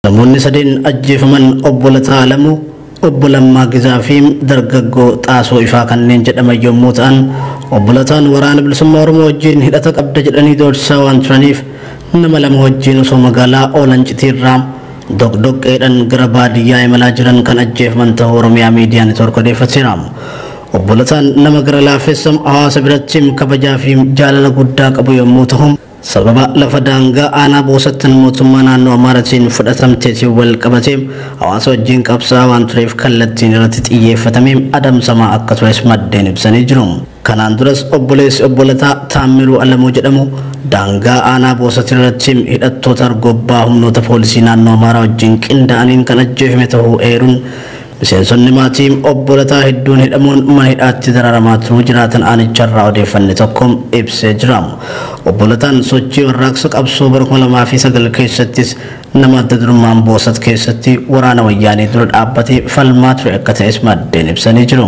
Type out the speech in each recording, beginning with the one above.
Namoonni sadeen ajjeefaman obbo Lataa Alamuu, obbo Lammaa Gizaafiim dargaggoo Xaasoo Ifaa kanneen jedhaman yommuu ta'an, obbo Lataan waraana bilisummaa Oromoo wajjin hidhata qabda jedhanii doorsisaa waan turaniif nama lama wajjin osoo magaalaa Olancitiirraa dogdoqqeedhaan gara baadiyyaa imalaa jiran kan ajjeefaman ta'uu Oromiyaa Miidiyaa Neetwoork odeeffateera. Obbo Lataan nama gara laafessam hawaasa biratti kabajaa fi jaalala guddaa qabu yommuu ta'u, sababa lafa daangaa aanaa boosattan mootummaa naannoo Amaaraatiin fudhatamteetiin wal qabatee hawaasa wajjin qabsaa waan tureef kallattiin irratti xiyyeeffatamee adamsamaa akka tures maddeen ibsanii jiru. Kanaan duras obboleessi obbo Lataa Taammiruu Alamuu jedhamu daangaa aanaa boosattii irratti hidhattoota argobbaa humnoota poolisii naannoo Amaaraa wajjin qindaa'aniin kan ajjeefame ta'uu eeruun miseensonni maatii obbo Lataa hedduun hidhamuun mana hidhaatti dararamaa turuu jiraatan aanicharraa odeeffanne tokko ibsee jira. Obbo Lataan sochii warraaqsa qabsoo bara 2009 keessattis nama adda durummaan boosat keessatti waraana wayyaanee dura dhaabbatee falmaa ture akka ta'es maddeen ibsanii jiru.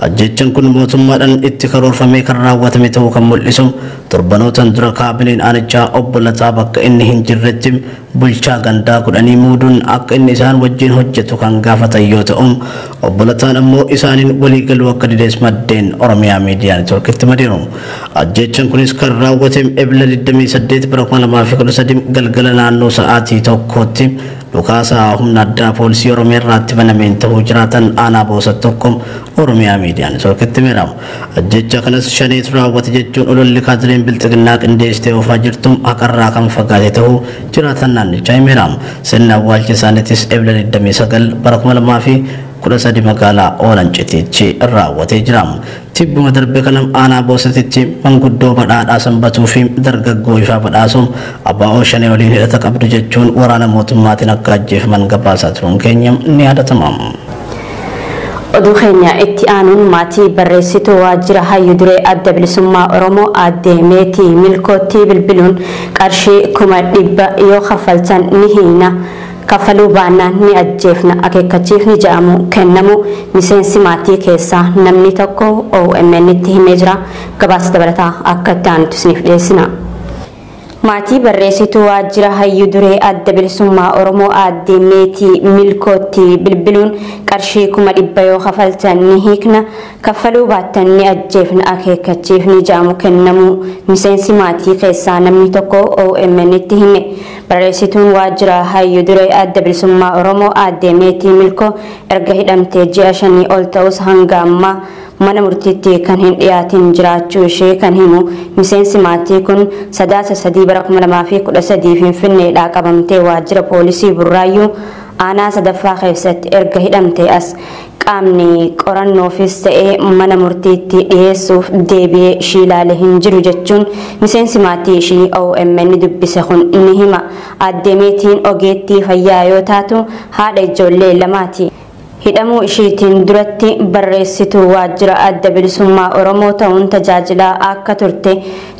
Ajjechaan kun mootummaadhaan itti karoorfamee kan raawwatame ta'uu kan mul'isu torbanootaan dura kaabineen aanichaa obbo Lataa bakka inni hin jirretti bulchaa gandaa 10 muuduun akka inni isaan wajjin hojjetu kan gaafatan yoo ta'u, obbo Lataan ammoo isaaniin waliigaluu akka dides maddeen Oromiyaa Miidiyaa Neetwoorkitti madiiru. Ajjechaan kunis kan raawwatame Ebla 28 bara 2013 galgala naannoo sa'aatii tokkotti dhukaasa humna addaa poolisii Oromiyaa irratti banameen ta'uu jiraatan aanaa boosat tokko Oromiyaa Miidiyaa Neetwoorkitti himeera. Ajjecha kanas shaneetu raawwate jechuun ololli kaadileen bilxiginnaa qindeessitee oofaa jirtu haqarraa kan fagaate ta'uu jiraatan naannichaa himeera. Sirni awwaalcha isaaniitis Ebla 29 bara 2013 magaalaa Olancitiitti raawwatee jira. Tibbuma darbe kanam aanaa boosatitti manguddoo badhaadhaa sanbatuu fi dargaggoo Ifaa badhaasuu abbaa shanee waliin hidhata qabdu jechuun waraana mootummaatiin akka ajjeefaman gabaasaa turuun keenya ni yaadatama. Oduu keenya itti aanuun maatii barreessituu waajjira Hayyuu Duree Adda Bilisummaa Oromoo Aadde Meetii Milkootti bilbiluun qarshii 100,000 yoo kaffaltan ni hiina. Kafaluu baannaan ni ajjeefna akeekkachiifni jedhamu kennamu miseensi maatii keessaa namni tokko OMN itti himee jira. Gabaasa dabalataa akka itti aanutti isiniif dhiyeessina. Maatii barreessituu waajjira Hayyuu Duree Adda Bilisummaa Oromoo Aadde Meetii Milkootti bilbiluun qarshii 100,000 yoo kafaltan ni hiikna, kaffaluu baattan ni ajjeefna akeekkachiifni jedhamu kennamu miseensi maatii keessaa namni tokko OMN itti hime. Barreessituun waajjira Hayyuu Duree Adda Bilisummaa Oromoo Aadde Meetii Milkoo erga hidhamtee ji'a 5 ol ta'us hanga ammaa mana murtiitti kan hin dhiyaatin jiraachuu ishee kan himu miseensi maatii kun sadaasa 3 bara 2013 Finfinneedhaa qabamtee waajjira poolisii Burraayyuu aanaa sadaffaa keessatti erga hidhamtee as qaamni qorannoofis ta'ee mana murtiitti dhiyeessuuf deebi'ee ishii ilaalee hin jiru jechuun miseensi maatii ishii OMN dubbise kun ni hima. Aadde Meetiin ogeettii fayyaa yoo taatu haadha ijoollee lamaati. Hidhamuu ishiitiin duratti barreessituu waajjira Adda Bilisummaa Oromoo ta'uun tajaajilaa akka turte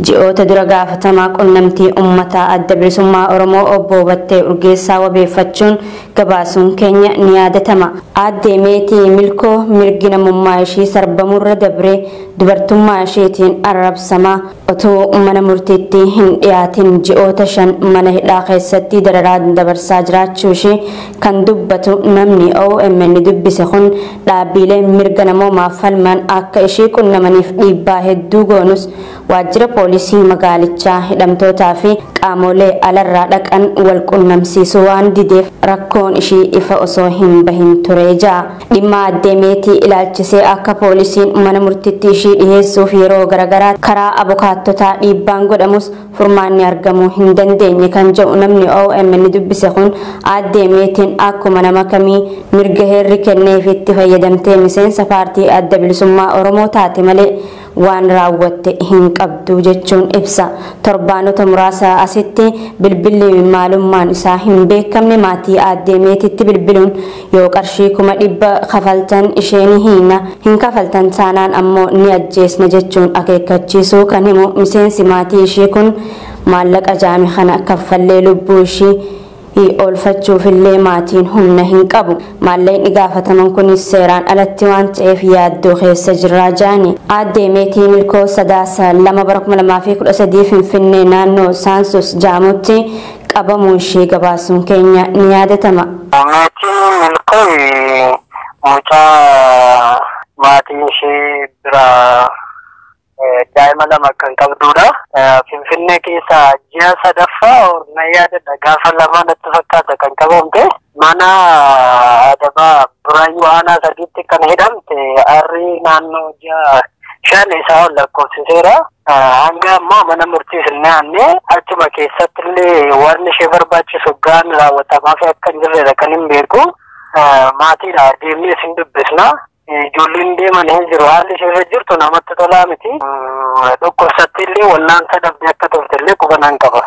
ji'oota dura gaafatamaa qunnamtii uummataa Adda Bilisummaa Oromoo obbo Battee Urgeessaa wabeeffachuun gabaasuun keenya ni yaadatama. Aadde Meetii Milkoo mirgi namummaa ishii sarbamurra dabree dubartummaa isheetiin arrabsamaa otoo mana murtiitti hin dhiyaatin ji'oota 5 mana hidhaa keessatti dararaa dabarsaa jiraachuu ishee kan dubbatu namni OMN dubbise kun dhaabbileen mirga namoomaaf falman akka ishee qunnamaniif dhiibbaa hedduu goonus waajjira poolisii magaalichaa hidhamtootaa fi qaamolee alarraa dhaqan wal qunnamsiisuu waan dideef rakkoon ishii ifa osoo hin bahin ture jaa. Dhimma Aadde Meetii ilaalchisee akka poolisiin mana murtiitti ishii dhiyeessuuf yeroo garaagaraa karaa abukaattotaa dhiibbaan godhamus furmaanni argamuu hin dandeenye kan jedhu namni OMN dubbise kun Aadde Meetiin akkuma nama kamii mirga heerri kenneef itti fayyadamtee miseensa paartii Adda Bilisummaa Oromoo taate malee waan raawwatte hin qabdu jechuun ibsa. Torbaanota muraasa asitti bilbilli maalummaan isaa hin beekamne maatii Aadde Meetiitti bilbiluun yoo qarshii 100,000 kafaltan isheen hiina, hin kafaltan taanaan ammoo ni ajjeesna jechuun akeekkachiisuu kan himu miseensi maatii ishee kun maallaqa jaami kana kaffallee lubbuu ishee oolfachuuf illee maatiin humna hin qabu. Maallaqni gaafataman kunis seeraan alatti waan ta'eef yaaddoo keessa jirra jaani. Aadde Meetii Milkoo sadaasa 2 bara 2013 Finfinnee naannoo Saansus jaamutti qabamuun ishee gabaasuun keenya ni yaadatama. Maatiin milkoo mucaa maatiin ishee bira daa'ima lama kan qabdudha. Finfinnee keessa ji'a sadaffaa na yaadadha gaafa lama natti fakkaata kan qabamte mana adabaa Buraayyuu aanaa sadiitti kan hidhamte arrii naannoo ji'a shan isaa ol lakkoofsiseera. Hanga ammaa mana murtii finnaanne achuma keessatti illee wanni ishee barbaachisu gaan raawwatamaa fi akka hin jirredha kan hin beeku. Maatiidha deemnee isin dubbisna. Ijoolleen deeman hin jiru haalli ishee jirtu namatti tolaa miti. Dhukkubsatti illee wallaansa dhabdee akka turte illee qubanaan qaba.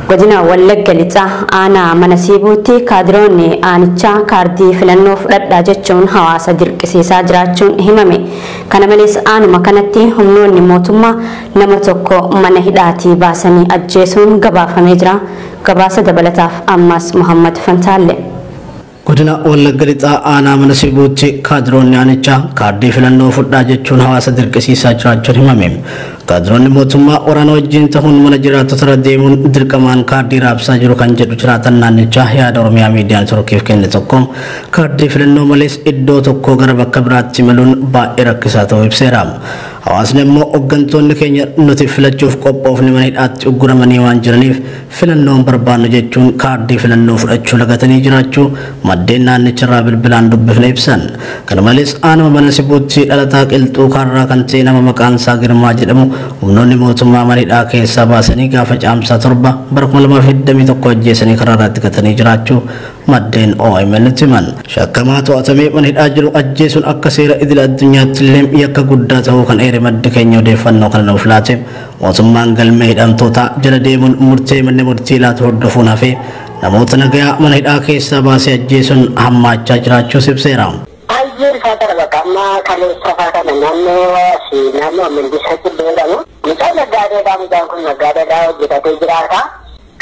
Godina Wallagga Lixaa aanaa mana siibuutti kaadiroonni aanichaa kaardii filannoo fudhadhaa jechuun hawaasa dirqisiisaa jiraachuun himame. Kana malees aanuma kanatti humnoonni mootummaa nama tokko mana hidhaatii baasanii ajjeesuun gabaafamee jira. Gabaasa dabalataaf ammas Muhammad Fantaalle. Godina Wallagga Lixaa aanaa mana siibuutti kaadiroonni aanichaa kaardii filannoo fudhaa jechuun hawaasa dirqisiisaa jiraachuun himame. Kaadiroonni mootummaa waraana wajjin ta'uun mana jiraattota deemuun dirqamaan kaardii raabsaa jiru kan jedhu jiraatan naannichaa yaada Oromiyaa miidiyaan Turkiif kenne tokko kaardii filannoo malees iddoo tokko gara bakka biraatti imaluun baay'ee rakkisaa ta'uu ibseera. Hawaasni immoo hooggantoonni keenya nuti filachuuf qophoofne mana hidhaatti ugguramanii waan jiraniif filannoon barbaannu jechuun kaardii filannoo fudhachuu lagatanii jiraachuu maddeen naannicharraa bilbilaan dubbifne ibsan. Kana malees aanuma mana siibuutti dhalataa qilxuu kaarraa kan ta'e nama maqaan isaa Girmaa jedhamu humnoonni mootummaa mana hidhaa keessaa baasanii gaafa caamsaa 7 bara 2021 ajjeesanii karaa irratti gatanii jiraachuu maddeen OMN himan. Shakkamaa to'atamee mana hidhaa jiru ajjeesuun akka seera idil addunyaatti illee yakka guddaa ta'uu kan eere maddi keenya odeeffannoo kana nuuf laate mootummaan galmee hidhamtoota jala deemuun murtee manni murtii laatu hordofuun hafee namoota nagayaa mana hidhaa keessaa baasee ajjeesuun hammaachaa jiraachuu ibseera. Ayyir fatar bakama kale safara namne si namne mendisa kibelano kita nagade dam jang kun nagade da jidate jirata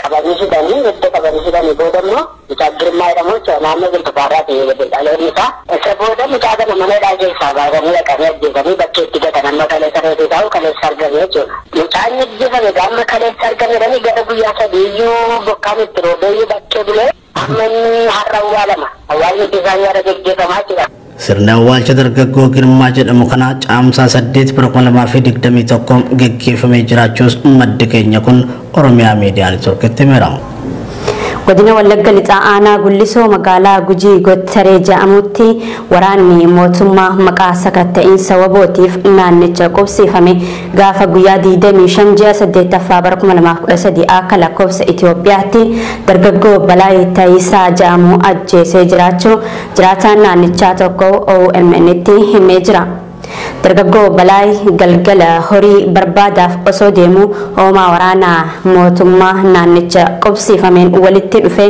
kabani sidani yedde kabani sidani bodamno kita Girma idamo namne gil bara de ale nisa ese bodam kita da mane da je sabara ni kare de gani bakke tiga tanamma kale kare de daw kale sargane jo mutanye je kale gam kale sargane rani gada guya sa diyu bokami tro de bakke dule amman harrawalama awali desanya de je kamachira. Sirna awwaalcha dargaggoo Girmaa jedhamu kana caamsaa 8 bara 2021 geggeeffamee jiraachuus maddi keenya kun Oromiyaa miidiyaa Turkiitti himeera. Godina Wallagga Lixaa aanaa Gullisoo magaalaa Gujii Gottaree jedhamutti waraanni mootummaa maqaa sakatta'iinsa wabootiif naannicha qubsiifame gaafa guyyaa 25 ji'a 8ffaa bara 2013 akka lakkoofsa Itoophiyaatti dargaggoo Balaayii Tayisaa jedhamu ajjeesee jiraachuu jiraataan naannichaa tokko OMN'tti himee jira. Dargaggoo Balaayii galgala horii barbaadaaf osoo deemu hoomaa waraanaa mootummaa naannicha qubsiifameen walitti dhufe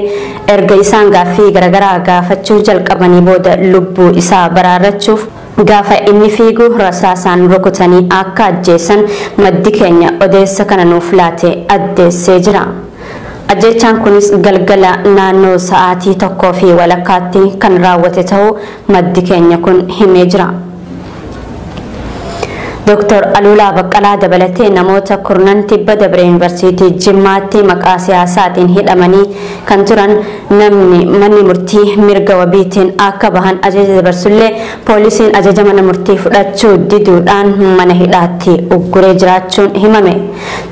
erga isaan gaaffii garagaraa gaafachuu jalqabanii booda lubbuu isaa baraarrachuuf gaafa inni fiigu rasaasaan rukutanii akka ajjeesan maddi keenya odeessa kana nuuf laate addeessee jira. Ajjechaan kunis galgala naannoo sa'aatii 1:00 kan raawwate ta'uu maddi keenya kun himee jira. Dr. Alulaa Baqqalaa dabalatee namoota kurnan tibba dabre yuunivarsiitii Jimmaatti maqaa siyaasaatiin hidhamanii kan turan namni manni murtii mirga wabiitiin akka bahan ajaja dabarsullee poolisiin ajaja mana murtii fudhachuu diduudhaan mana hidhaatti ugguree jiraachuun himame.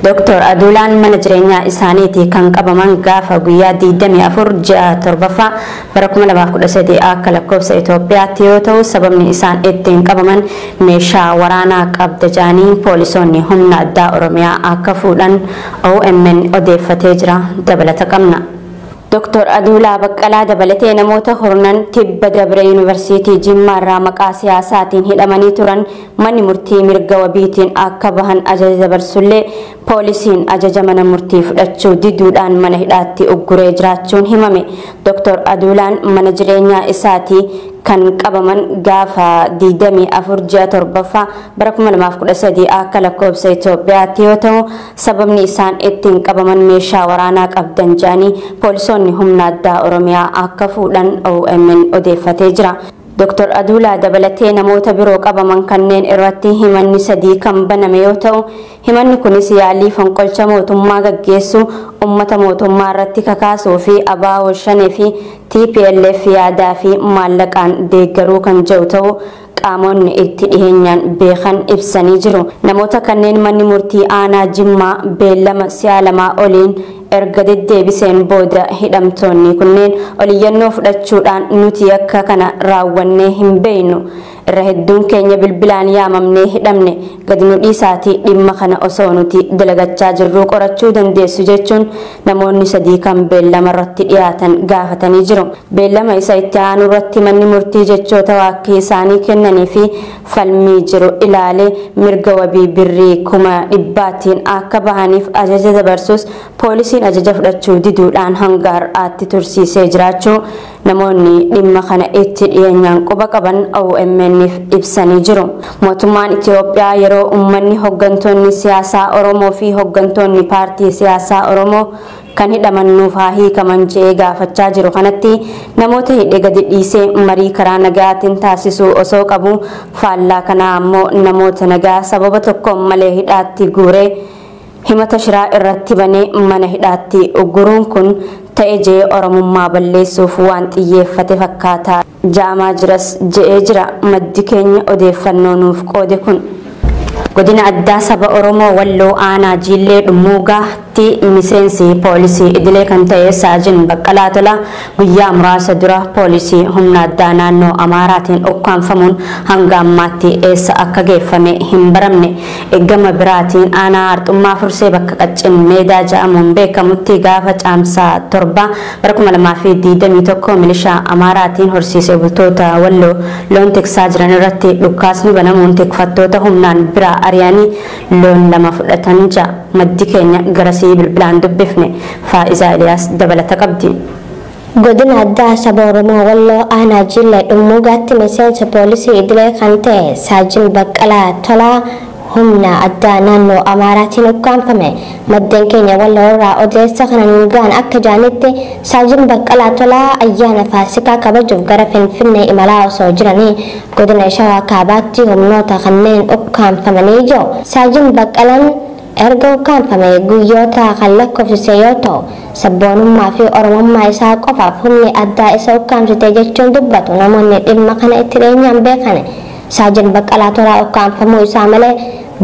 Dr. Alulaan mana jireenyaa isaaniitii kan qabaman gaafa guyyaa 24 ji'a 7ffaa bara 2013 akka lakkoofsa Itoophiyaatti yoo ta'u sababni isaan ittiin qabaman meeshaa waraanaa qabda jaanii poolisoonni humna addaa Oromiyaa akka fuudhan OMN odeeffatee jira dabalata qabna. Dr. Alulaa Baqqalaa dabalatee namoota hornan tibba dabre yuunivarsiitii Jimmaarraa maqaa siyaasaatiin hidhamanii turan manni murtii mirga wabiitiin akka bahan ajaja dabarsullee poolisiin ajaja mana murtii fudhachuu diduudhaan mana hidhaatti ugguree jiraachuun himame. Dr. Alulaan mana jireenyaa isaatii kan qabaman gaafa 24 ji'a 7ffaa bara 2013 akka lakkoofsa Itoophiyaatti yoo ta'u sababni isaan ittiin qabaman meeshaa waraanaa qabdan jaanii poolisoonni humna addaa Oromiyaa akka fuudhan OMN odeeffatee jira. Dr. Adula dabalatee namoota biroo qabaman kanneen irratti himanni 3 kan baname yoo ta'u himanni kunis yaalii fonqolcha mootummaa gaggeessu ummata mootummaa irratti kakaasuu fi ABO shanee fi TPLF yaadaa fi maallaqaan deeggaruu kan jiru ta'u qaamonni itti dhiheenyaan beekan ibsanii jiru. Namoota kanneen manni murtii aanaa Jimmaa beellama si'a lamaa oliin erga deddeebiseen booda hidhamtoonni kunneen oliyyannoo fudhachuudhaan nuti akka kana raawwannee hin beeknu irra hedduun keenya bilbilaan yaamamnee hidhamne gadi nu dhiisaatii dhimma kana osoo nuti dalagachaa jirru qorachuu dandeessu jechuun namoonni 3 kan beellama irratti dhiyaatan gaafatanii jiru. Beellama isa itti aanu irratti manni murtii jechoota waakkii isaanii kennanii fi falmii jiru ilaalee mirga wabii birrii 100,000tiin akka bahaniif ajaja dabarsus poolisiin ajaja fudhachuu diduudhaan hanga har'aatti tursiisee jiraachuu namoonni dhimma kana itti dhiyeenyaan quba qaban OMN'if ibsanii jiru. Mootummaan Itoophiyaa yeroo uummanni hooggantoonni siyaasaa Oromoo fi hooggantoonni paartii siyaasaa Oromoo kan hidhaman nuuf haa hiikaman jedhee gaafachaa jiru kanatti namoota hidhe gadi dhiisee marii karaa nagaatiin taasisuu osoo qabu faallaa kanaa ammoo namoota nagaa sababa tokkoon malee hidhaatti guuree himata shiraa irratti banee mana hidhaatti uguruun kun ta'e jee Oromummaa balleessuuf waan xiyyeeffate fakkaata jaamaa jiras jedhee jira maddi keenya odeeffannoo nuuf qoode kun. Godina addaa saba Oromoo Walloo aanaa Jillee Dhumuugaatti miseensi poolisii idilee kan ta'e Saajin Baqqalaa Tolaa guyyaa muraasa dura poolisii humna addaa naannoo Amaaraatiin ukkaanfamuun hanga ammaatti eessa akka geeffame hin baramne. Eegama biraatiin aanaa Arxummaa Fursee bakka qaccin meedaa jedhamuun beekamutti gaafa caamsaa 7 bara 2021 milishaa Amaaraatiin horsiisee bultoota Walloo loon tiksaa jiran irratti dhukaasni banamuun tikfattoota humnaan biraa ariyaanii loon lama fudhatan jira. Maddi keenya garasii bilbilaan dubbifne Faa'isaa Eliyaas dabalata qabdi. Godina addaa saba Oromoo Walloo aanaa Jillee Dhumuugaatti miseensa poolisii idilee kan ta'e Saajin Baqqalaa Tolaa humna addaa naannoo Amaaraatiin ukkaanfame. Maddeen keenya Walloo irraa odeessa kana nuugaan akka jaanitti Saajin Baqqalaa Tolaa ayyaana Faasikaa kabajuuf gara Finfinnee imalaa osoo jiranii godina Shawaa Kaabaatti humnoota kanneen ukkaanfamanii jiru. Saajin Baqqalaan erga ukkaanfame guyyoota kan lakkoofsise yoo ta'u sabboonummaa fi oromummaa isaa qofaaf humni addaa isa ukkaamsite jechuun dubbatu namoonni dhimma kana itti dhiyeenyaan beekan. Saajin Baqqalaa Tolaa ukkaanfamuu isaa malee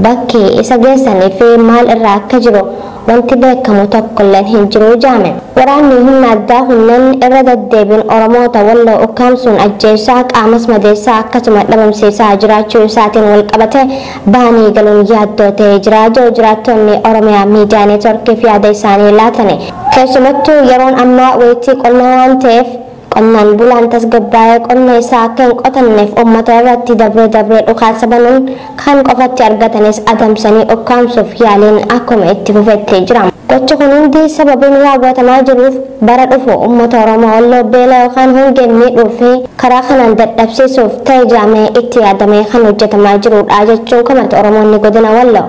bakki isa geessanii fi maal irraa akka jiru wanti beekamu tokkollee hin jiru jaame. Waraanni humna addaa hunneen irra deddeebiin Oromoota Walloo ukkaamsuun ajjeesaa qaamas madeessaa akkasuma dhabamsiisaa jiraachuu isaatiin wal qabate baanii galuun yaaddoo ta'ee jira. Jiraattonni Oromiyaa miidiyaa neetworkiif yaada isaanii laatani. Keessumattuu yeroon ammaa wayitii qonnaa waan ta'eef qonnaan bulaan tasgabbaa'ee qonna isaa akka hin qotanneef uummata irratti dabree dhukaasa banuun kan qofatti argatanis adamsanii ukkaamsuuf yaaliin akkuma itti fufettee jira. Gochi kun hundi sababiin raawwatamaa jiruuf bara dhufu uummata Oromoo Walloo beela yookaan hongeen miidhuu fi karaa kanaan dadhabsiisuuf ta'e jaamee itti yaadamee kan hojjetamaa jirudha jechuun komata Oromoonni godina Walloo.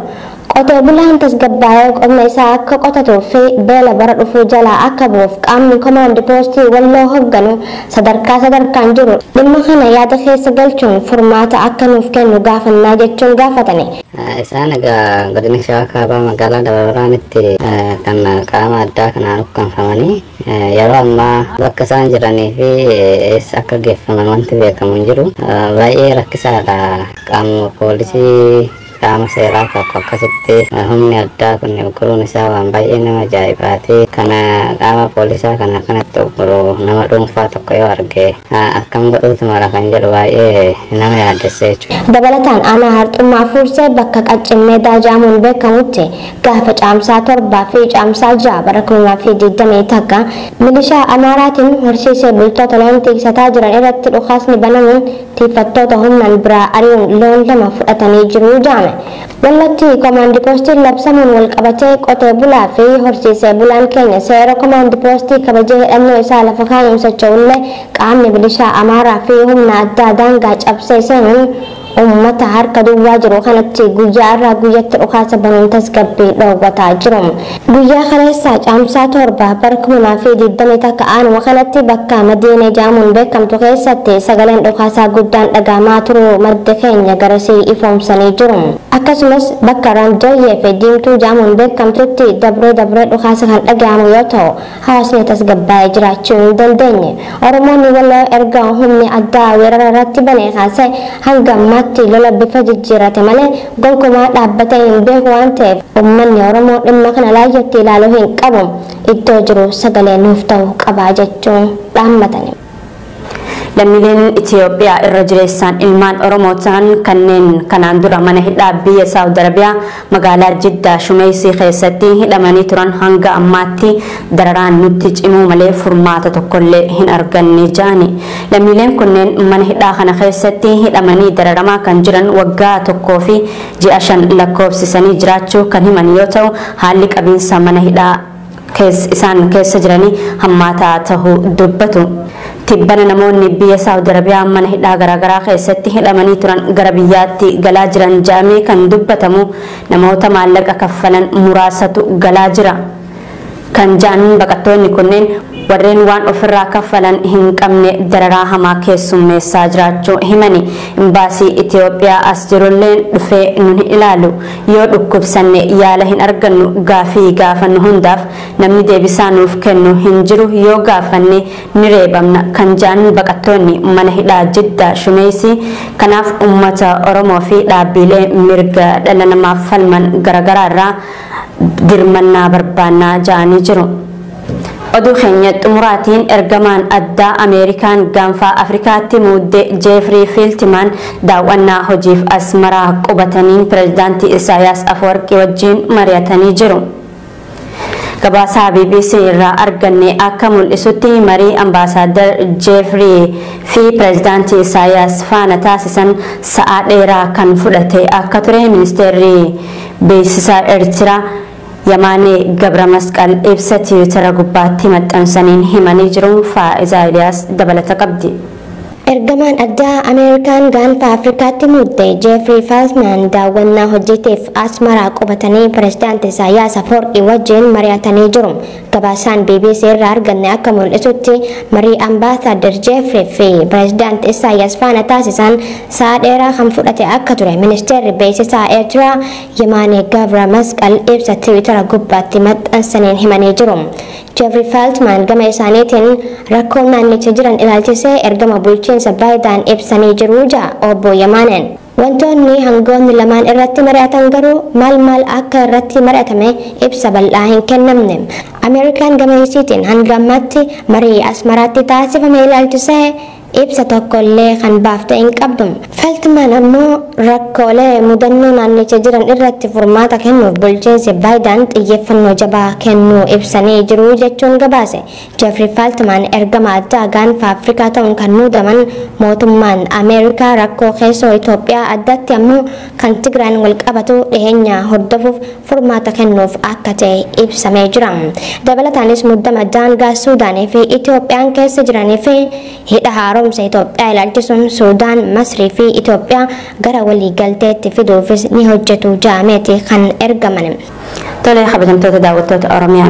Qotee bulaan tasgabbaa'ee qonna isaa akka qotatuu fi beela bara dhufuu jalaa akka bu'uuf qaamni komaandi poostii Walloo hoogganu sadarkaan jiru dhimma kana yaada keessa galchuun furmaata akka nuuf kennu gaafannaa jechuun gaafatani. Isaan egaa godina Shawaa Kaabaa magaalaa Dabaraanitti kan qaama addaa kanaan ukkaanfamanii yeroo ammaa bakka isaan jiranii fi eessa akka geeffaman wanti beekamu hin jiru. Baay'ee rakkisaadha qaama poolisii qaama seeraa tokko akkasitti humni addaa kun uguruun isaa waan baay'ee nama ajaa'ibaati. Kana qaama poolisaa kana kanatti uguruu nama dhuunfaa tokko yoo arge akkam godhuutu mala kan jedhu baay'ee nama yaaddessee jechuudha. Dabalataan aanaa Arxummaa Fursee bakka qaccin meedaa jedhamuun beekamutti gaafa caamsaa 7 fi caamsaa 6 bara 2020 takka milishaa Amaaraatiin horsiisee bultoota loon tiksataa jiran irratti dhukaasni banamuun tiifattoota humnaan biraa ari'uun loon lama fudhatanii jiru jaame. Wallatti komaandi poostiin labsamuun wal qabatee qotee bulaa fi horsiisee bulaan keenya seera komaandi poostii kabajee hidhannoo isaa lafa kaa'uun socho'ullee qaamni milishaa Amaaraa fi humna addaa daangaa cabsee seenuun ummata harka duwwaa jiru kanatti guyyaa irraa guyyaatti dhukaasa banuun tasgabbii dhoowwataa jiru. Guyyaa kaleessaa caamsaa 7 bara 2020 takka aanuma kanatti bakka Madiinee jaamuun beekamtu keessatti sagaleen dhukaasaa guddaan dhagahamaa turuu madda keenya garasii ifoomsanii jiru. Akkasumas bakka Raamdooyyee fi Diimtuu jaamuun beekamtutti dabree dhukaasa kan dhagahamu yoo ta'u hawaasni tasgabbaa'ee jiraachuu hin dandeenye. Oromoonni Walloo erga humni addaa weerara irratti banee kaasee hanga ammaatti lola bifa jijjiirate malee gonkumaa dhaabbatee hin beeku waan ta'eef uummanni Oromoo dhimma kana laayyootti ilaaluu hin qabu. Iddoo jiru sagalee nuuf ta'uu qaba jechuun dhaammatani. Lammiileen Itoophiyaa irra jireessaan ilmaan Oromoo ta'an kanneen kanaan dura mana hidhaa biyya Saawud Arabiyaa magaalaa Jiddaa Shumeysii keessatti hidhamanii turan hanga ammaatti dararaan nutti cimuu malee furmaata tokkollee hin arganne jaani. Lammiileen kunneen mana hidhaa kana keessatti hidhamanii dararamaa kan jiran waggaa 1 fi ji'a 5 lakkoofsisanii jiraachuu kan himan yoo ta'u haalli qabiinsa mana hidhaa isaan keessa jiranii hammaataa tahuu dubbatu. Tibbana namoonni biyya Saawud Arabiyaa mana hidhaa garaagaraa keessatti hidhamanii turan gara biyyaatti galaa jiran jaamee kan dubbatamu namoota maallaqa kaffalan muraasatu galaa jira. Kan ja'an baqattoonni kunneen warreen waan ofirraa kaffalan hin qabne dararaa hamaa keessummeessaa jiraachuu himani. Imbaasii Itoophiyaa as jirulleen dhufee nun ilaalu yoo dhukkubsanne yaala hin argannu gaafii gaafannu hundaaf namni deebisaa nuuf kennu hin jiru yoo gaafanne ni reebamna kan ja'an baqattoonni mana hidhaa Jiddaa Shumeysii. Kanaaf uummata Oromoo fi dhaabbilee mirga dhala namaaf falman garaagaraa irraa dirmannaa barbaannaa ja'anii jiru. Oduu keenya xumuraatiin ergamaan addaa Ameerikaan gaanfaa Afrikaatti muuddee Jeefrii Fiiltimaan daawwannaa hojiif Asmaraa qubataniin pireezidaantii Isaayaas Afwerqii wajjin mari'atanii jiru. Gabaasaa BBC irraa arganne akka mul'isutti marii ambaasaadar Jeefrii fi pireezidaantii Isaayaas faana taasisan sa'aa dheeraa kan fudhate akka ture ministeerri beeksisaa Eertiraa Yamaanee Gabra Masqal ibsa Tiwiitara gubbaatti maxxansaniin himanii jiru. Faa'iza Eliyaas dabalata qabdi. Ergamaan addaa Ameerikaan gaanfa Afrikaatti muuddee Jeefrii Fiiltimaan daawwannaa hojiitiif Asmaraa qubatanii pireezidaantii Isaayaas Afwerqii wajjin mari'atanii jiru. Gabaasaan BBC irraa arganne akka mul'isutti marii ambaasaadar Jeefrii fi pireezidaantii Isaayaas faana taasisan sa'a dheeraa kan fudhate akka ture ministeerri beeksisaa Eertiraa Yamaanee Gabra Masqal ibsa Tiwiitara gubbaatti maxxansaniin himanii jiru. Jeefrii Fiiltimaan gama isaaniitiin rakkoo naannicha jiran ilaalchisee ergama bulchiinsa Baayidaan ibsanii jiru ja'a obbo Yamaaneen. Wantoonni hangoonni lamaan irratti mari'atan garuu maal akka irratti mari'atame ibsa bal'aa hin kennamne. Ameerikaan gama isiitiin hanga ammaatti marii Asmaraatti taasifame ilaalchisee ibsa tokkollee kan baafte hin qabdu. Fiiltimaan ammoo rakkoolee mudannoo naannicha jiran irratti furmaata kennuuf bulchiinsi Baayidaan xiyyeeffannoo jabaa kennuu ibsanii jiru jechuun gabaase. Jeefrii Fiiltimaan ergama addaa gaanfa Afrikaa ta'uun kan muudaman mootummaan Ameerikaa rakkoo keessoo Itoophiyaa addatti ammoo kan Tigraan wal qabatu dhiheenya hordofuuf furmaata kennuuf akka ta'e ibsamee jira. Dabalataanis muddama daangaa Suudaanii fi Itoophiyaan keessa jiranii fi hidha haaromsa Itoophiyaa ilaalchisuun Suudaan, Masrii fi Itoophiyaa gara waliigalteetti fiduufis ni hojjetu ja'ameeti kan ergaman. Tolee kabajamtoota daawwattoota Oromiyaa